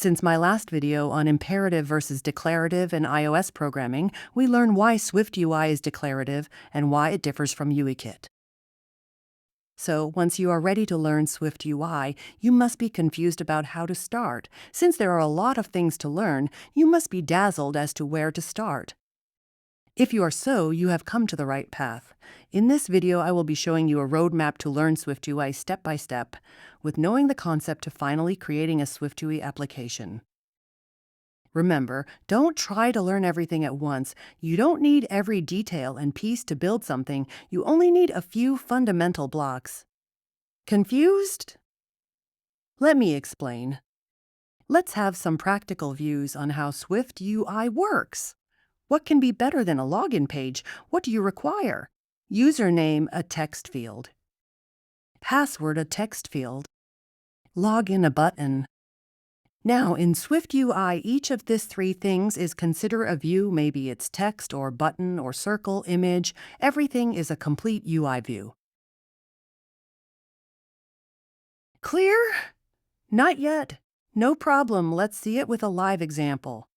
Since my last video on imperative versus declarative in iOS programming, we learn why SwiftUI is declarative and why it differs from UIKit. So, once you are ready to learn SwiftUI, you must be confused about how to start. Since there are a lot of things to learn, you must be dazzled as to where to start. If you are so, you have come to the right path. In this video, I will be showing you a roadmap to learn SwiftUI step by step, with knowing the concept to finally creating a SwiftUI application. Remember, don't try to learn everything at once. You don't need every detail and piece to build something. You only need a few fundamental blocks. Confused? Let me explain. Let's have some practical views on how SwiftUI works. What can be better than a login page? What do you require? Username, a text field. Password, a text field. Login, a button. Now, in SwiftUI, each of these three things is considered a view. Maybe it's text or button or circle, image. Everything is a complete UI view. Clear? Not yet. No problem. Let's see it with a live example.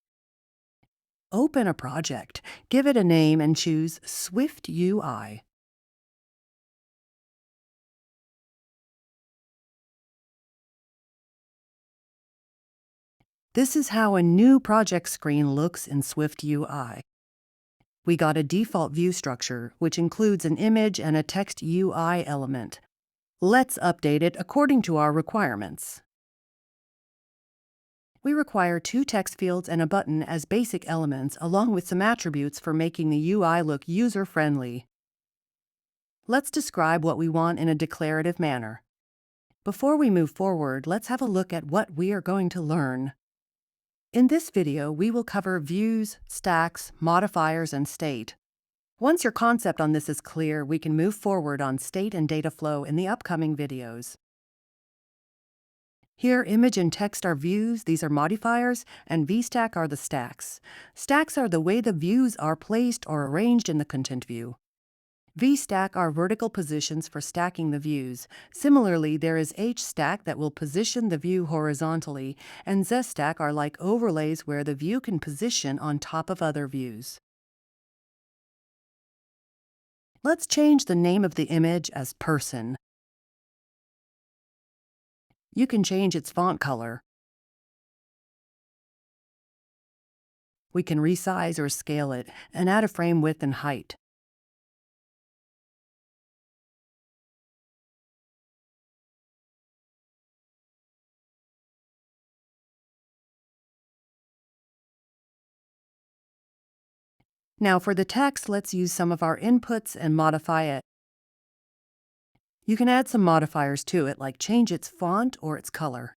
Open a project, give it a name, and choose SwiftUI. This is how a new project screen looks in SwiftUI. We got a default view structure, which includes an image and a text UI element. Let's update it according to our requirements. We require two text fields and a button as basic elements, along with some attributes for making the UI look user-friendly. Let's describe what we want in a declarative manner. Before we move forward, let's have a look at what we are going to learn. In this video, we will cover views, stacks, modifiers, and state. Once your concept on this is clear, we can move forward on state and data flow in the upcoming videos. Here, image and text are views, these are modifiers, and VStack are the stacks. Stacks are the way the views are placed or arranged in the content view. VStack are vertical positions for stacking the views. Similarly, there is HStack that will position the view horizontally, and ZStack are like overlays where the view can position on top of other views. Let's change the name of the image as Person. You can change its font color. We can resize or scale it and add a frame width and height. Now for the text, let's use some of our inputs and modify it. You can add some modifiers to it, like change its font or its color.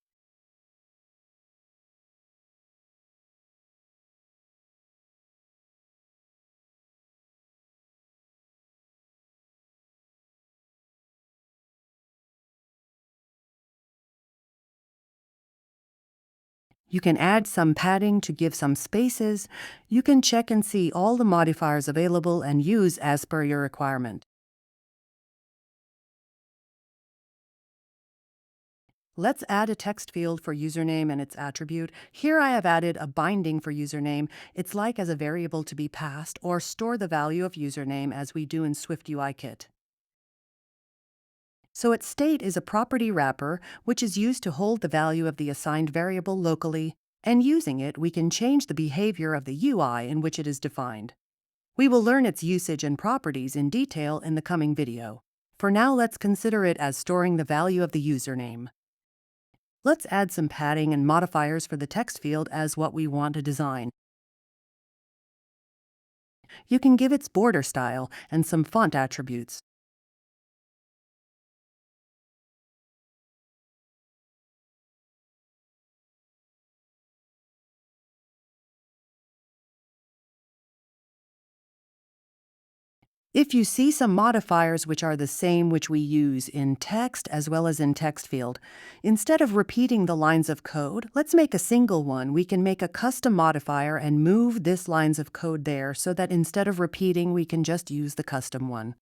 You can add some padding to give some spaces. You can check and see all the modifiers available and use as per your requirement. Let's add a text field for username and its attribute. Here I have added a binding for username. It's like as a variable to be passed or store the value of username as we do in SwiftUIKit. So its state is a property wrapper, which is used to hold the value of the assigned variable locally, and using it, we can change the behavior of the UI in which it is defined. We will learn its usage and properties in detail in the coming video. For now, let's consider it as storing the value of the username. Let's add some padding and modifiers for the text field as what we want to design. You can give its border style and some font attributes. If you see some modifiers which are the same which we use in text as well as in text field, instead of repeating the lines of code, let's make a single one. We can make a custom modifier and move this lines of code there so that instead of repeating, we can just use the custom one.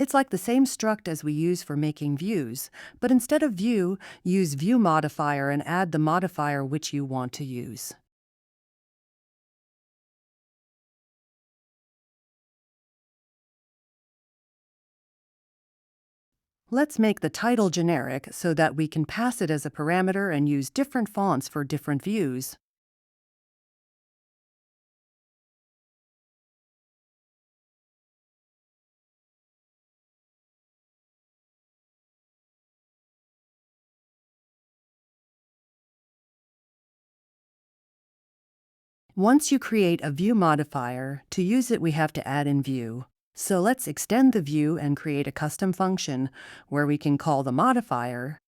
It's like the same struct as we use for making views, but instead of view, use view modifier and add the modifier which you want to use. Let's make the title generic so that we can pass it as a parameter and use different fonts for different views. Once you create a view modifier, to use it we have to add in view. So let's extend the view and create a custom function where we can call the modifier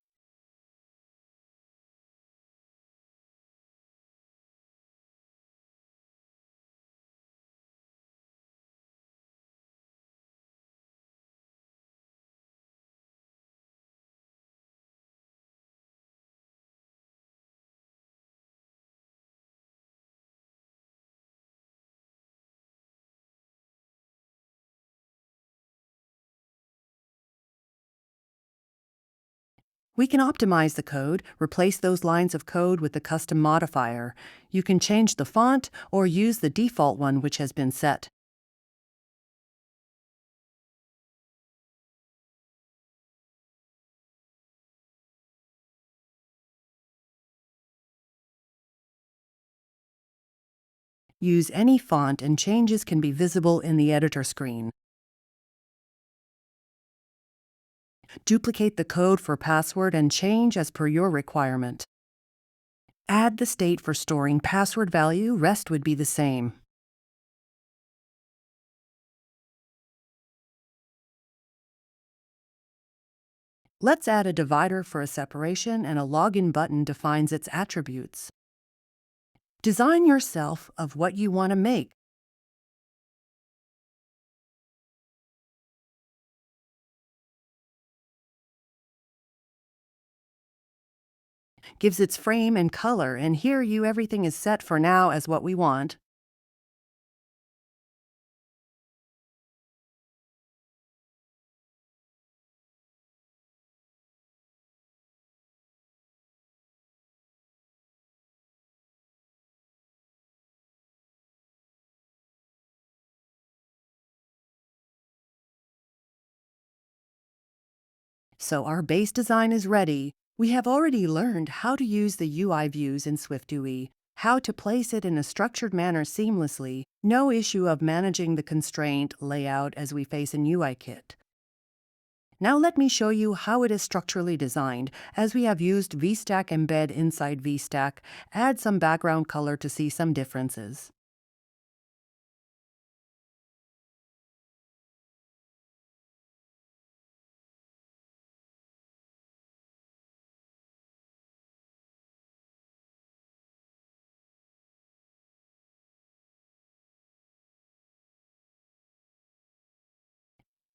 We can optimize the code, replace those lines of code with the custom modifier. You can change the font or use the default one which has been set. Use any font and changes can be visible in the editor screen. Duplicate the code for password and change as per your requirement. Add the state for storing password value, rest would be the same. Let's add a divider for a separation, and a login button defines its attributes. Design yourself of what you want to make. Gives its frame and color, and here everything is set for now as what we want. So our base design is ready. We have already learned how to use the UI views in SwiftUI, how to place it in a structured manner seamlessly, no issue of managing the constraint layout as we face in UIKit. Now let me show you how it is structurally designed, as we have used VStack embed inside VStack. Add some background color to see some differences.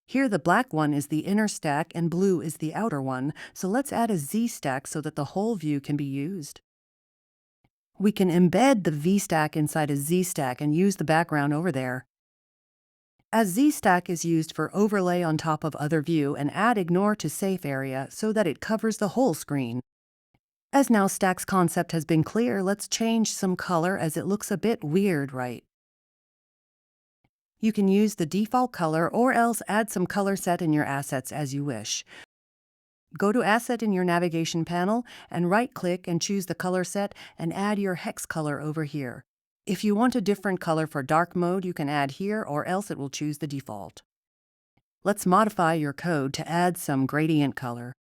Here the black one is the inner stack and blue is the outer one, so let's add a Z stack so that the whole view can be used. We can embed the V stack inside a Z stack and use the background over there. As Z stack is used for overlay on top of other view, and add ignore to safe area so that it covers the whole screen. As now stack's concept has been clear, let's change some color as it looks a bit weird, right? You can use the default color or else add some color set in your assets as you wish. Go to Asset in your navigation panel and right-click and choose the color set and add your hex color over here. If you want a different color for dark mode, you can add here or else it will choose the default. Let's modify your code to add some gradient color.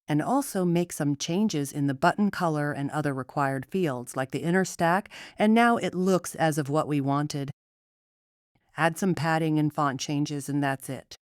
and also make some changes in the button color and other required fields like the inner stack, and now it looks as of what we wanted. Add some padding and font changes, and that's it.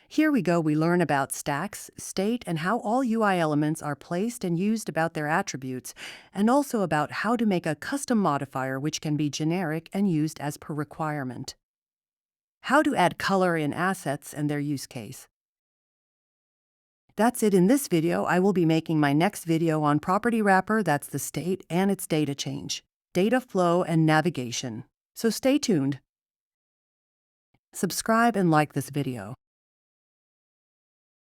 Here we go, we learn about stacks, state, and how all UI elements are placed and used about their attributes, and also about how to make a custom modifier which can be generic and used as per requirement. How to add color in assets and their use case. That's it in this video. I will be making my next video on property wrapper, that's the state, and its data change, data flow, and navigation. So stay tuned. Subscribe and like this video.